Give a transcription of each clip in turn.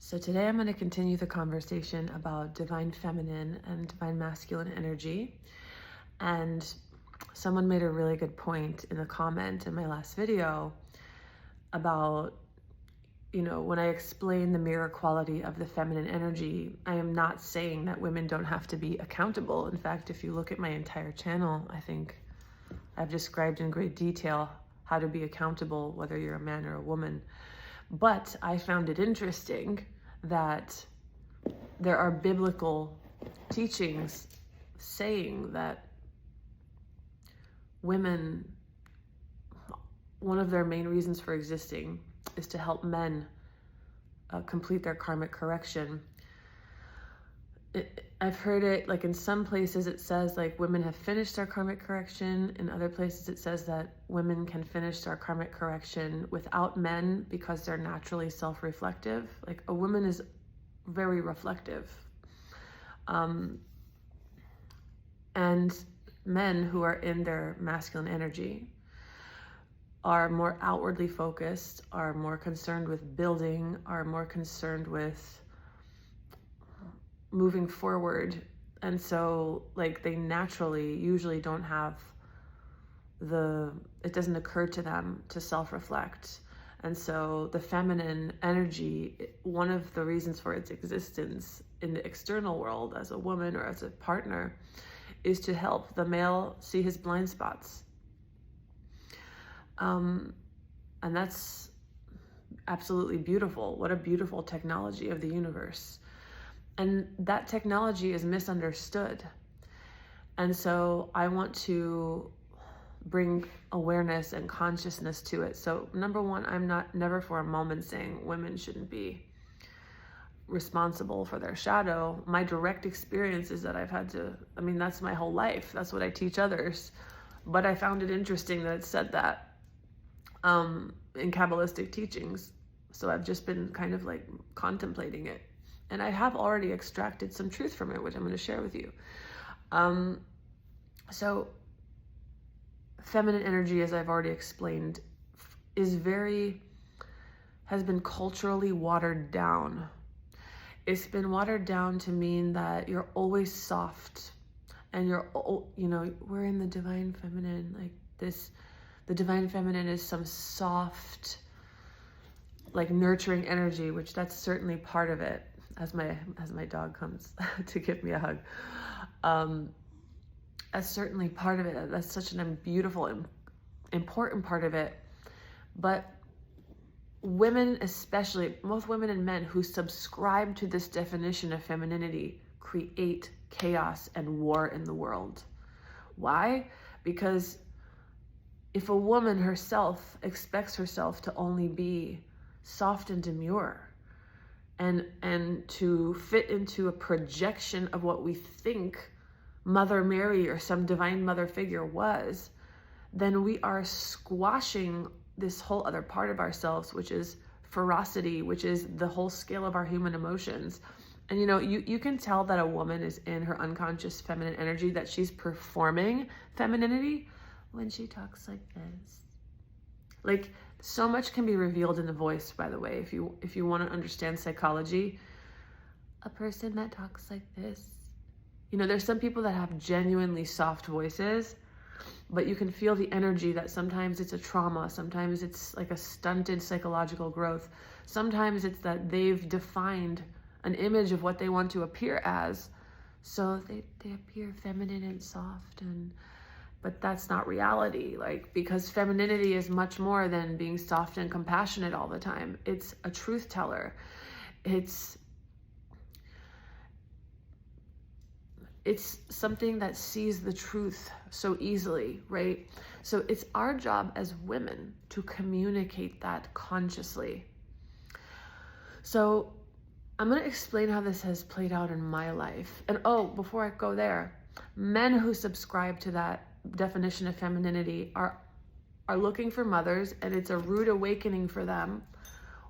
So today I'm going to continue the conversation about divine feminine and divine masculine energy. And someone made a really good point in a comment in my last video about, when I explain the mirror quality of the feminine energy, I am not saying that women don't have to be accountable. In fact, if you look at my entire channel, I think I've described in great detail how to be accountable, whether you're a man or a woman. But I found it interesting that there are biblical teachings saying that women, one of their main reasons for existing is to help men complete their karmic correction. I've heard it, like in some places it says like women have finished their karmic correction. In other places it says that women can finish their karmic correction without men because they're naturally self-reflective. Like a woman is very reflective. And men who are in their masculine energy are more outwardly focused, are more concerned with building, are more concerned with moving forward. And so like they naturally usually don't have it doesn't occur to them to self-reflect. And so the feminine energy, one of the reasons for its existence in the external world as a woman or as a partner, is to help the male see his blind spots. And that's absolutely beautiful. What a beautiful technology of the universe. And that technology is misunderstood. And so I want to bring awareness and consciousness to it. So number one, I'm never for a moment saying women shouldn't be responsible for their shadow. My direct experience is that that's my whole life. That's what I teach others. But I found it interesting that it said that in Kabbalistic teachings. So I've just been kind of like contemplating it. And I have already extracted some truth from it, which I'm going to share with you. So feminine energy, as I've already explained, has been culturally watered down. It's been watered down to mean that you're always soft and we're in the divine feminine, like this. The divine feminine is some soft, like nurturing energy, which that's certainly part of it. As my dog comes to give me a hug, that's certainly part of it. That's such a beautiful, important part of it. But women, especially, both women and men who subscribe to this definition of femininity, create chaos and war in the world. Why? Because if a woman herself expects herself to only be soft and demure and to fit into a projection of what we think Mother Mary or some divine mother figure was, then we are squashing this whole other part of ourselves, which is ferocity, which is the whole scale of our human emotions. And you can tell that a woman is in her unconscious feminine energy, that she's performing femininity when she talks like this. Like, so much can be revealed in the voice, by the way, if you want to understand psychology. A person that talks like this, there's some people that have genuinely soft voices, but you can feel the energy that sometimes it's a trauma, sometimes it's like a stunted psychological growth, sometimes it's that they've defined an image of what they want to appear as, so they appear feminine and soft, but that's not reality, because femininity is much more than being soft and compassionate all the time. It's a truth teller. It's something that sees the truth so easily, right? So it's our job as women to communicate that consciously. So I'm going to explain how this has played out in my life. And before I go there, men who subscribe to that definition of femininity are looking for mothers, and it's a rude awakening for them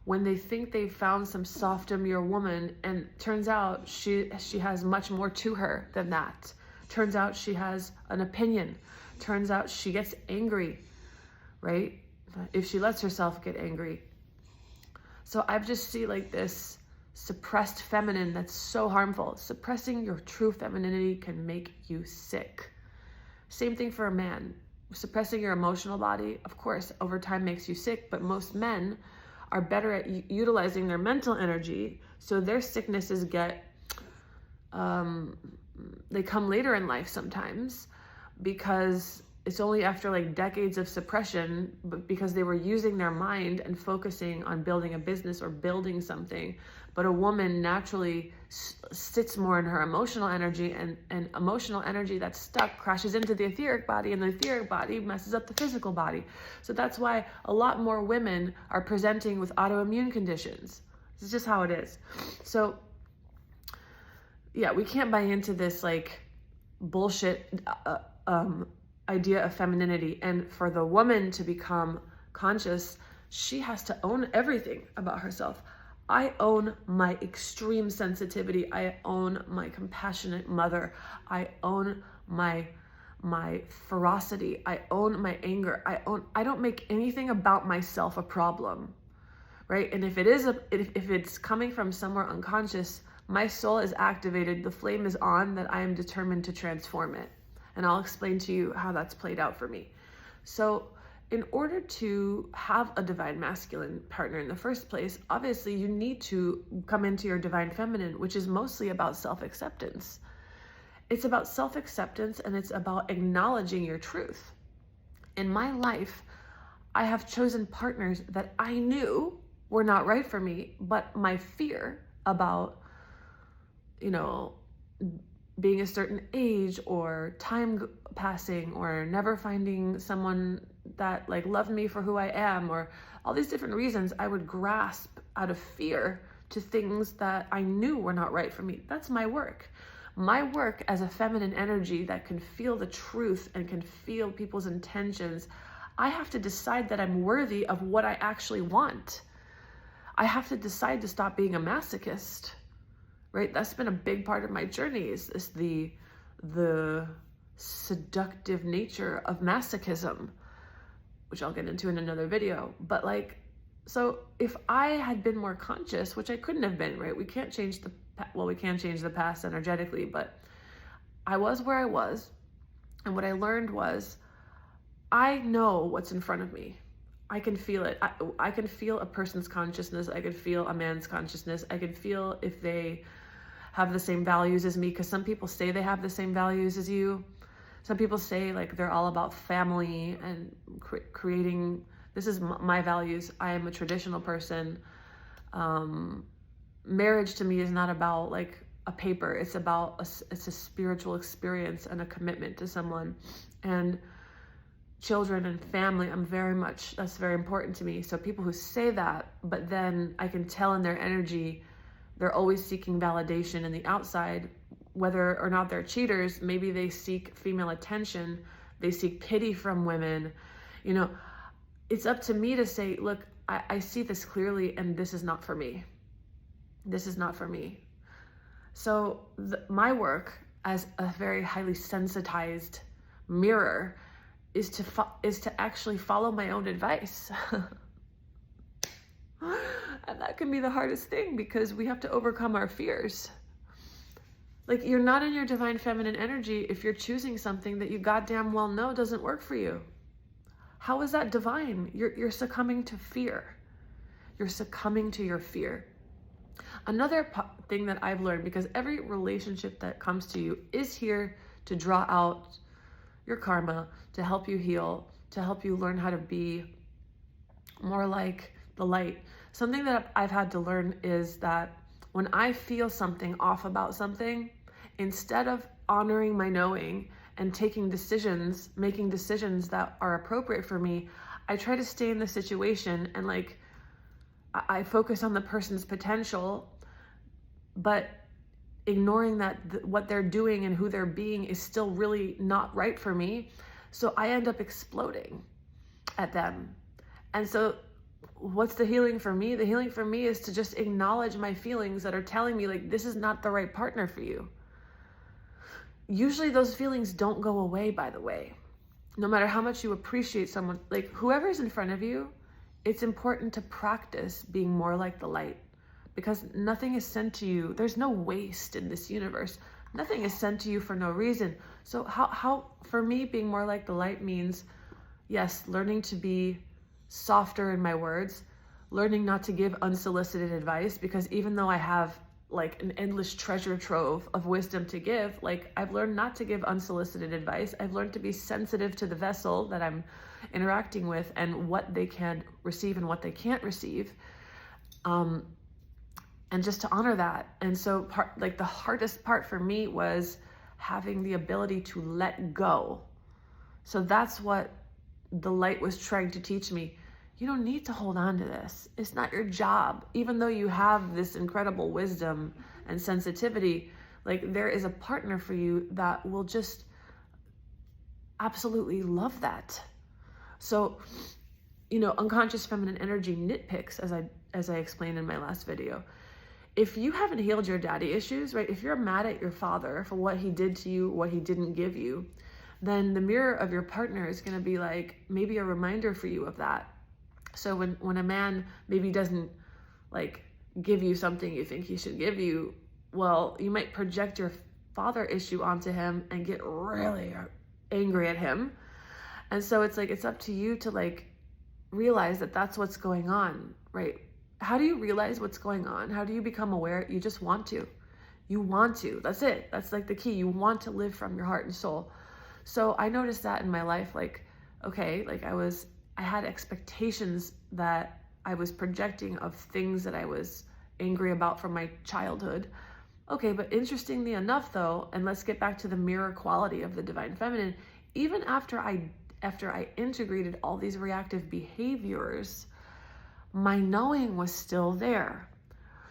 when they think they've found some soft, demure woman, and turns out she has much more to her than that. Turns out she has an opinion. Turns out she gets angry, right? If she lets herself get angry. So I just see like this suppressed feminine that's so harmful. Suppressing your true femininity can make you sick. Same thing for a man. Suppressing your emotional body, of course, over time makes you sick, but most men are better at utilizing their mental energy, so their sicknesses get, they come later in life sometimes, because it's only after like decades of suppression, but because they were using their mind and focusing on building a business or building something. But a woman naturally sits more in her emotional energy, and emotional energy that's stuck crashes into the etheric body, and the etheric body messes up the physical body. So that's why a lot more women are presenting with autoimmune conditions. This is just how it is. So yeah, we can't buy into this like bullshit idea of femininity. And for the woman to become conscious, she has to own everything about herself. I own my extreme sensitivity. I own my compassionate mother. I own my ferocity. I own my anger. I don't make anything about myself a problem, right? And if it's coming from somewhere unconscious, my soul is activated. The flame is on, that I am determined to transform it. And I'll explain to you how that's played out for me. So in order to have a divine masculine partner in the first place, obviously you need to come into your divine feminine, which is mostly about self-acceptance. It's about self-acceptance, and it's about acknowledging your truth. In my life, I have chosen partners that I knew were not right for me, but my fear about, being a certain age, or time passing, or never finding someone that like loved me for who I am, or all these different reasons, I would grasp out of fear to things that I knew were not right for me. That's my work. My work as a feminine energy that can feel the truth and can feel people's intentions. I have to decide that I'm worthy of what I actually want. I have to decide to stop being a masochist. Right? That's been a big part of my journey, is the seductive nature of masochism, which I'll get into in another video. But so if I had been more conscious, which I couldn't have been, right? We can change the past energetically, but I was where I was. And what I learned was, I know what's in front of me. I can feel it. I can feel a person's consciousness. I can feel a man's consciousness. I can feel if they have the same values as me, because some people say they have the same values as you. Some people say like they're all about family and creating. This is my values. I am a traditional person. Marriage to me is not about like a paper. It's about it's a spiritual experience and a commitment to someone. And children and family, that's very important to me. So people who say that, but then I can tell in their energy, they're always seeking validation in the outside, whether or not they're cheaters. Maybe they seek female attention. They seek pity from women. It's up to me to say, look, I see this clearly, and this is not for me. This is not for me. So my work as a very highly sensitized mirror is to actually follow my own advice. And that can be the hardest thing, because we have to overcome our fears. Like, you're not in your divine feminine energy if you're choosing something that you goddamn well know doesn't work for you. How is that divine? You're succumbing to fear. You're succumbing to your fear. Another thing that I've learned, because every relationship that comes to you is here to draw out your karma, to help you heal, to help you learn how to be more like the light. Something that I've had to learn is that when I feel something off about something, instead of honoring my knowing and making decisions that are appropriate for me, I try to stay in the situation and I focus on the person's potential, but ignoring that what they're doing and who they're being is still really not right for me. So I end up exploding at them. And so what's the healing for me? The healing for me is to just acknowledge my feelings that are telling me this is not the right partner for you. Usually those feelings don't go away, by the way. No matter how much you appreciate someone, whoever's in front of you, it's important to practice being more like the light, because nothing is sent to you. There's no waste in this universe. Nothing is sent to you for no reason. So how for me, being more like the light means, yes, learning to be softer in my words, learning not to give unsolicited advice, because even though I have like an endless treasure trove of wisdom to give, like I've learned not to give unsolicited advice. I've learned to be sensitive to the vessel that I'm interacting with and what they can receive and what they can't receive. And just to honor that. And so the hardest part for me was having the ability to let go. So that's what the light was trying to teach me. You don't need to hold on to this. It's not your job. Even though you have this incredible wisdom and sensitivity, like there is a partner for you that will just absolutely love that. So, unconscious feminine energy nitpicks, as I explained in my last video. If you haven't healed your daddy issues, right? If you're mad at your father for what he did to you, what he didn't give you, then the mirror of your partner is going to be like maybe a reminder for you of that. So when a man maybe doesn't like give you something you think he should give you, well, you might project your father issue onto him and get really angry at him. And so it's like, it's up to you to like realize that that's what's going on, right? How do you realize what's going on? How do you become aware? You just want to. You want to. That's it. That's like the key. You want to live from your heart and soul. So I noticed that in my life, like, okay, like I had expectations that I was projecting of things that I was angry about from my childhood. Okay, but interestingly enough though, and let's get back to the mirror quality of the divine feminine, even after I integrated all these reactive behaviors, my knowing was still there.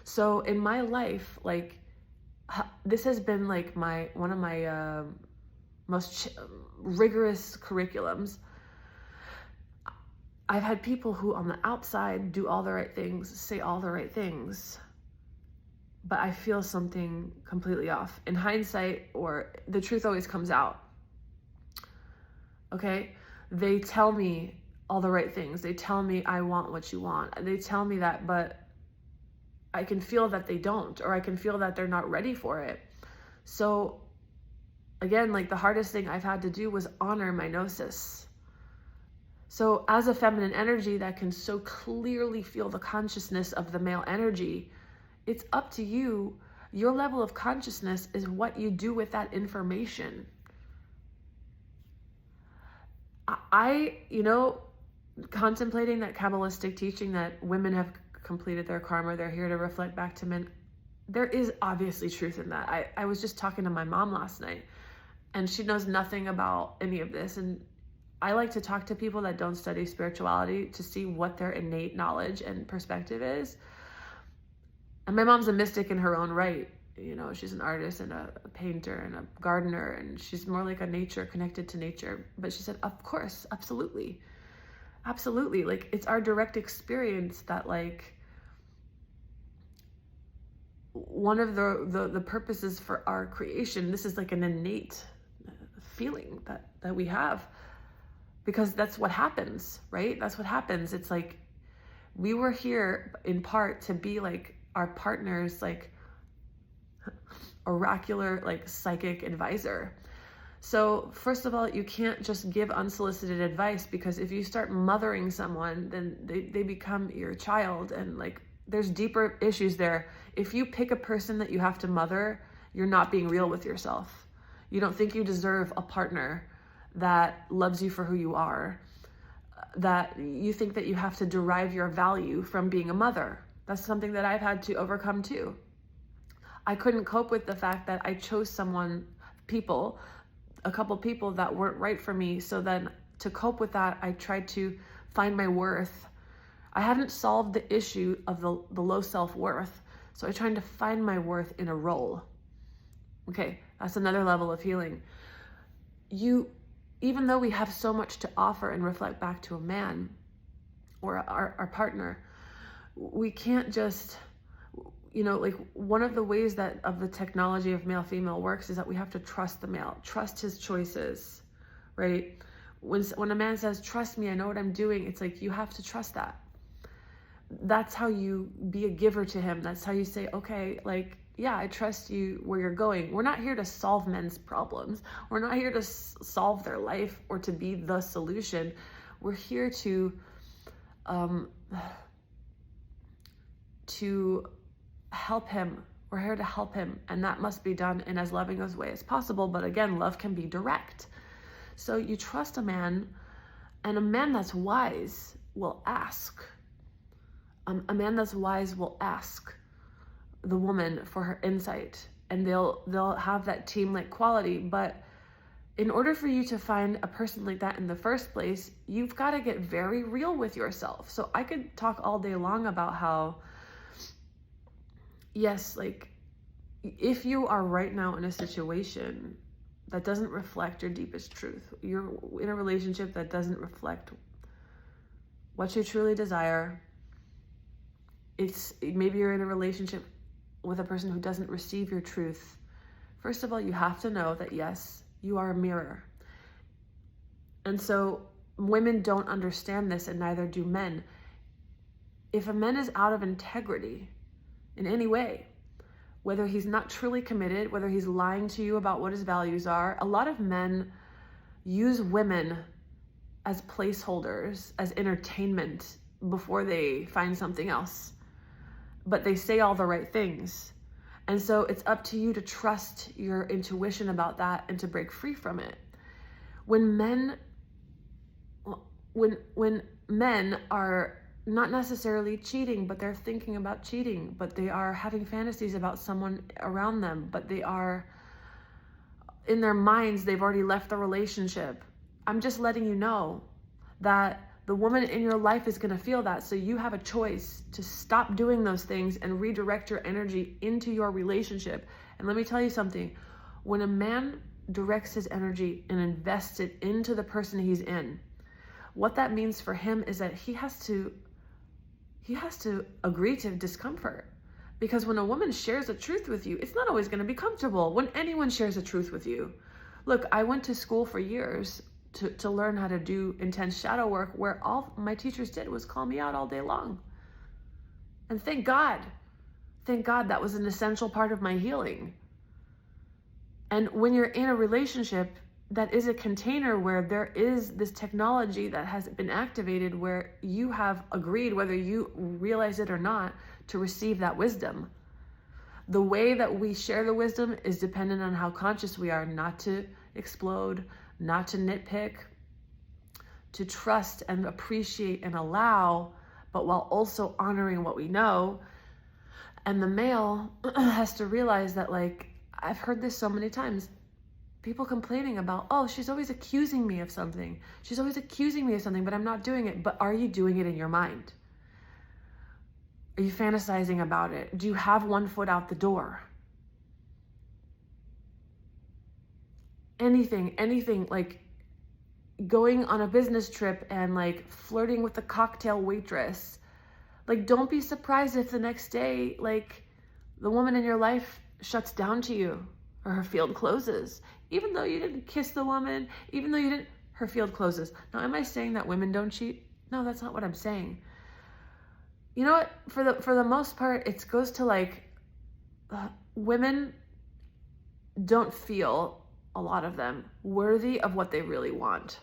So in my life, like this has been like one of my most rigorous curriculums. I've had people who on the outside do all the right things, say all the right things, but I feel something completely off. In hindsight, or the truth always comes out. Okay? They tell me all the right things. They tell me I want what you want. They tell me that, but I can feel that they don't, or I can feel that they're not ready for it. So again, like the hardest thing I've had to do was honor my gnosis. So as a feminine energy that can so clearly feel the consciousness of the male energy, it's up to you. Your level of consciousness is what you do with that information. Contemplating that Kabbalistic teaching that women have completed their karma, they're here to reflect back to men. There is obviously truth in that. I was just talking to my mom last night, and she knows nothing about any of this. And I like to talk to people that don't study spirituality to see what their innate knowledge and perspective is. And my mom's a mystic in her own right. She's an artist and a painter and a gardener, and she's more like a nature, connected to nature. But she said, of course, absolutely. Absolutely. Like, it's our direct experience that, like, one of the purposes for our creation, this is like an innate feeling that we have, because that's what happens, right? That's what happens. It's like we were here in part to be like our partner's like oracular, like psychic advisor. So first of all, you can't just give unsolicited advice, because if you start mothering someone, then they become your child, and like there's deeper issues there. If you pick a person that you have to mother, you're not being real with yourself. You don't think you deserve a partner that loves you for who you are, that you think that you have to derive your value from being a mother. That's something that I've had to overcome too. I couldn't cope with the fact that I chose a couple people that weren't right for me. So then to cope with that, I tried to find my worth. I hadn't solved the issue of the low self-worth. So I tried to find my worth in a role. Okay, that's another level of healing. Even though we have so much to offer and reflect back to a man or our partner, we can't just, like one of the ways that of the technology of male-female works is that we have to trust the male, trust his choices, right? When a man says, trust me, I know what I'm doing, it's like you have to trust that. that's how you be a giver to him. That's how you say, okay, like, yeah, I trust you where you're going. We're not here to solve men's problems. We're not here to solve their life or to be the solution. We're here to help him. We're here to help him. And that must be done in as loving a way as possible. But again, love can be direct. So you trust a man, and a man that's wise will ask. A man that's wise will ask the woman for her insight, and they'll have that team-like quality. But in order for you to find a person like that in the first place, you've got to get very real with yourself. So I could talk all day long about how, yes, like, if you are right now in a situation that doesn't reflect your deepest truth, you're in a relationship that doesn't reflect what you truly desire, maybe you're in a relationship with a person who doesn't receive your truth. First of all, you have to know that, yes, you are a mirror. And so women don't understand this, and neither do men. If a man is out of integrity in any way, whether he's not truly committed, whether he's lying to you about what his values are, a lot of men use women as placeholders, as entertainment before they find something else. But they say all the right things. And so it's up to you to trust your intuition about that and to break free from it. When men are not necessarily cheating, but they're thinking about cheating, but they are having fantasies about someone around them, but they are, in their minds, they've already left the relationship. I'm just letting you know that the woman in your life is going to feel that. So you have a choice to stop doing those things and redirect your energy into your relationship. And let me tell you something. When a man directs his energy and invests it into the person he's in, what that means for him is that he has to agree to discomfort. Because when a woman shares the truth with you, it's not always going to be comfortable. When anyone shares the truth with you. Look, I went to school for years to learn how to do intense shadow work, where all my teachers did was call me out all day long. And thank God that was an essential part of my healing. And when you're in a relationship that is a container where there is this technology that has been activated, where you have agreed, whether you realize it or not, to receive that wisdom. The way that we share the wisdom is dependent on how conscious we are, not to explode, not to nitpick, to trust and appreciate and allow, but while also honoring what we know. And the male has to realize that, like, I've heard this so many times, people complaining about, oh, she's always accusing me of something. She's always accusing me of something, but I'm not doing it. But are you doing it in your mind? Are you fantasizing about it? Do you have one foot out the door? Anything, like going on a business trip and like flirting with the cocktail waitress. Like, don't be surprised if the next day, like, the woman in your life shuts down to you, or her field closes. Even though you didn't kiss the woman, even though you didn't, her field closes. Now, am I saying that women don't cheat? No, that's not what I'm saying. You know what? For the most part, it goes to like, women don't feel, a lot of them, worthy of what they really want.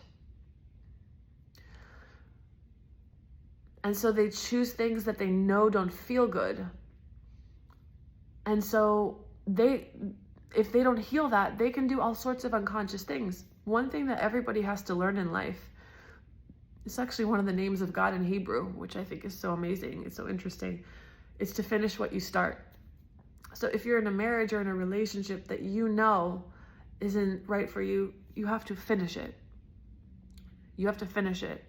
And so they choose things that they know don't feel good. And so if they don't heal that, they can do all sorts of unconscious things. One thing that everybody has to learn in life, it's actually one of the names of God in Hebrew, which I think is so amazing. It's so interesting. It's to finish what you start. So if you're in a marriage or in a relationship that you know isn't right for you, you have to finish it. You have to finish it.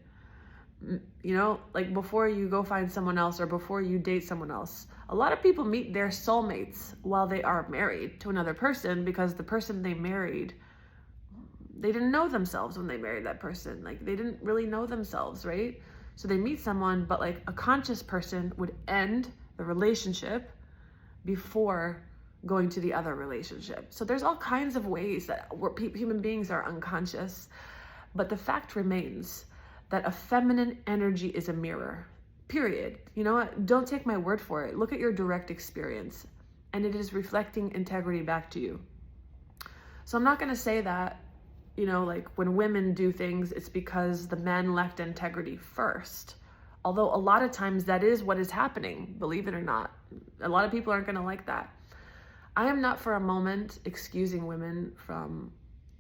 You know, like before you go find someone else or before you date someone else. A lot of people meet their soulmates while they are married to another person, because the person they married, they didn't know themselves when they married that person. Like, they didn't really know themselves, right? So they meet someone, but like a conscious person would end the relationship before going to the other relationship. So there's all kinds of ways that human beings are unconscious. But the fact remains that a feminine energy is a mirror. period. You know what? Don't take my word for it. Look at your direct experience, and it is reflecting integrity back to you. So I'm not going to say that, you know, like when women do things, it's because the men lacked integrity first. Although a lot of times that is what is happening, believe it or not. A lot of people aren't going to like that. I am not for a moment excusing women from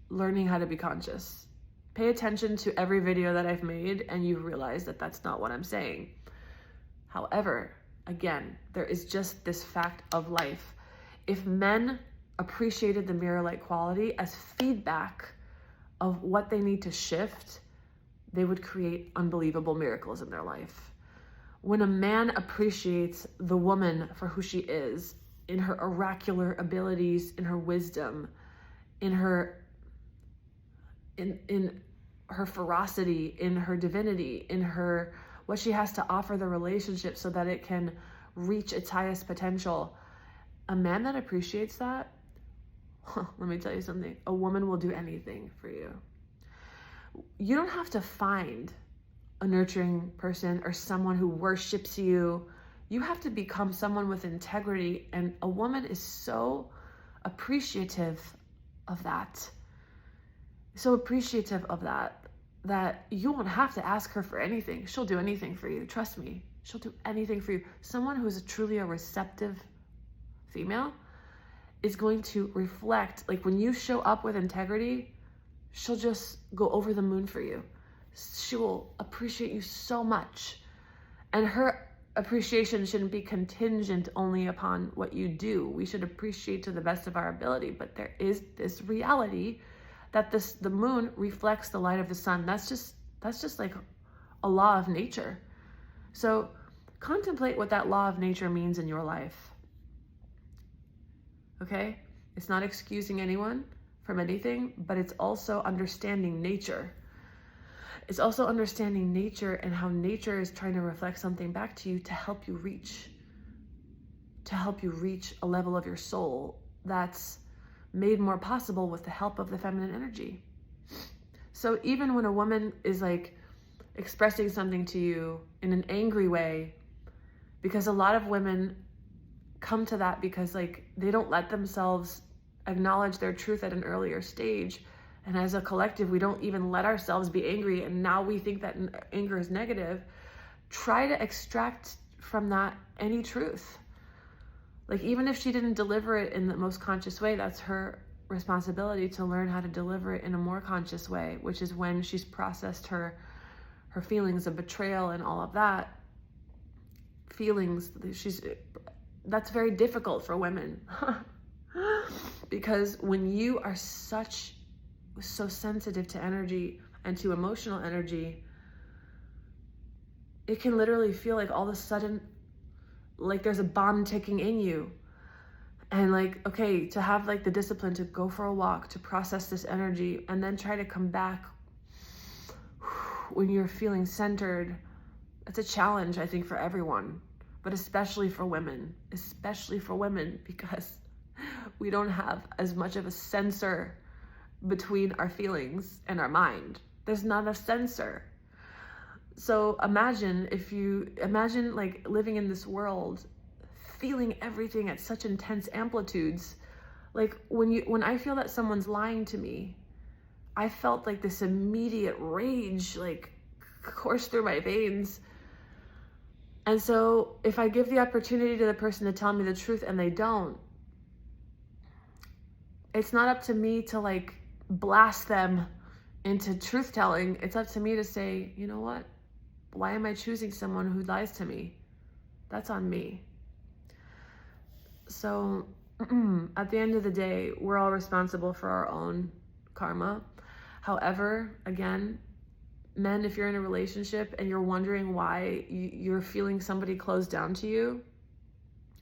learning how to be conscious. Pay attention to every video that I've made and you realize that that's not what I'm saying. However, again, there is just this fact of life. If men appreciated the mirror-like quality as feedback of what they need to shift, they would create unbelievable miracles in their life. When a man appreciates the woman for who she is, in her oracular abilities, in her wisdom, in her ferocity, in her divinity, in her what she has to offer the relationship so that it can reach its highest potential, a man that appreciates that, let me tell you something, a woman will do anything for you. You don't have to find a nurturing person or someone who worships you. You have to become someone with integrity, and a woman is so appreciative of that. So appreciative of that you won't have to ask her for anything. She'll do anything for you. Trust me. She'll do anything for you. Someone who's truly a receptive female is going to reflect, like when you show up with integrity, she'll just go over the moon for you. She will appreciate you so much. And her appreciation shouldn't be contingent only upon what you do. We should appreciate to the best of our ability. But there is this reality that the moon reflects the light of the sun. That's just like a law of nature. So contemplate what that law of nature means in your life. Okay? It's not excusing anyone from anything, but it's also understanding nature. It's also understanding nature and how nature is trying to reflect something back to you to help you reach a level of your soul that's made more possible with the help of the feminine energy. So even when a woman is like expressing something to you in an angry way, because a lot of women come to that because like they don't let themselves acknowledge their truth at an earlier stage. And as a collective, we don't even let ourselves be angry. And now we think that anger is negative. Try to extract from that any truth. Like even if she didn't deliver it in the most conscious way, that's her responsibility to learn how to deliver it in a more conscious way, which is when she's processed her feelings of betrayal and all of that. Feelings, that's very difficult for women. Because when you are so sensitive to energy and to emotional energy, it can literally feel like all of a sudden, like there's a bomb ticking in you. And like, okay, to have like the discipline to go for a walk, to process this energy, and then try to come back when you're feeling centered, it's a challenge, I think, for everyone, but especially for women, because we don't have as much of a censor between our feelings and our mind. There's not a censor. So imagine like living in this world, feeling everything at such intense amplitudes. Like when I feel that someone's lying to me, I felt like this immediate rage like course through my veins. And so if I give the opportunity to the person to tell me the truth and they don't, it's not up to me to like blast them into truth telling. It's up to me to say, you know what? Why am I choosing someone who lies to me? That's on me. So at the end of the day, we're all responsible for our own karma. However, again, men, if you're in a relationship and you're wondering why you're feeling somebody close down to you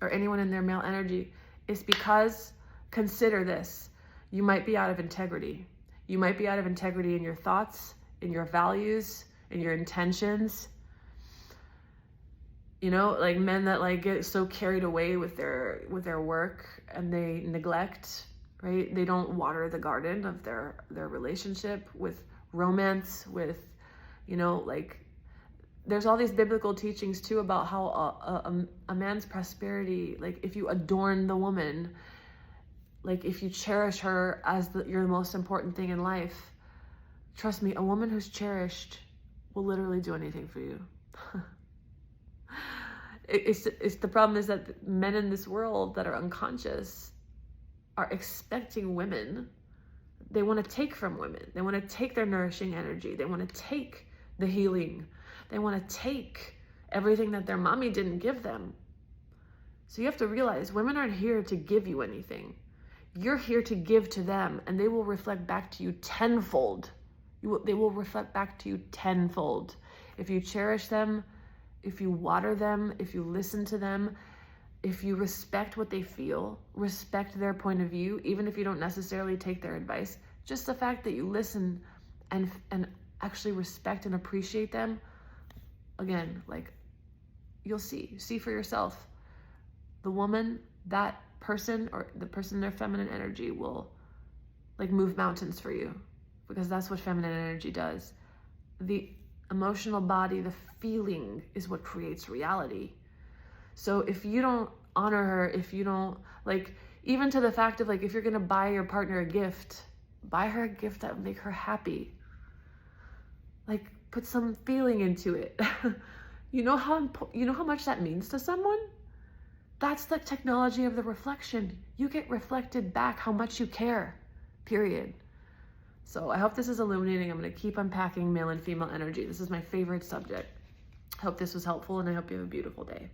or anyone in their male energy, it's because, consider this, you might be out of integrity. You might be out of integrity in your thoughts, in your values, in your intentions. You know, like men that like get so carried away with their work and they neglect, right? They don't water the garden of their relationship with romance, with, you know, like there's all these biblical teachings too about how a man's prosperity, like if you adorn the woman, like if you cherish her as your most important thing in life, trust me, a woman who's cherished will literally do anything for you. It's the problem is that men in this world that are unconscious are expecting women. They want to take from women. They want to take their nourishing energy. They want to take the healing. They want to take everything that their mommy didn't give them. So you have to realize women aren't here to give you anything. You're here to give to them, and they will reflect back to you tenfold. They will reflect back to you tenfold. If you cherish them, if you water them, if you listen to them, if you respect what they feel, respect their point of view, even if you don't necessarily take their advice, just the fact that you listen and actually respect and appreciate them, again, like you'll see for yourself. The woman, that person, or the person in their feminine energy will like move mountains for you, because that's what feminine energy does. The emotional body, the feeling is what creates reality. So if you don't honor her, if you don't, like, even to the fact of like, if you're going to buy your partner a gift, buy her a gift that will make her happy. Like, put some feeling into it. You know how much that means to someone? That's the technology of the reflection. You get reflected back how much you care, period. So I hope this is illuminating. I'm going to keep unpacking male and female energy. This is my favorite subject. I hope this was helpful, and I hope you have a beautiful day.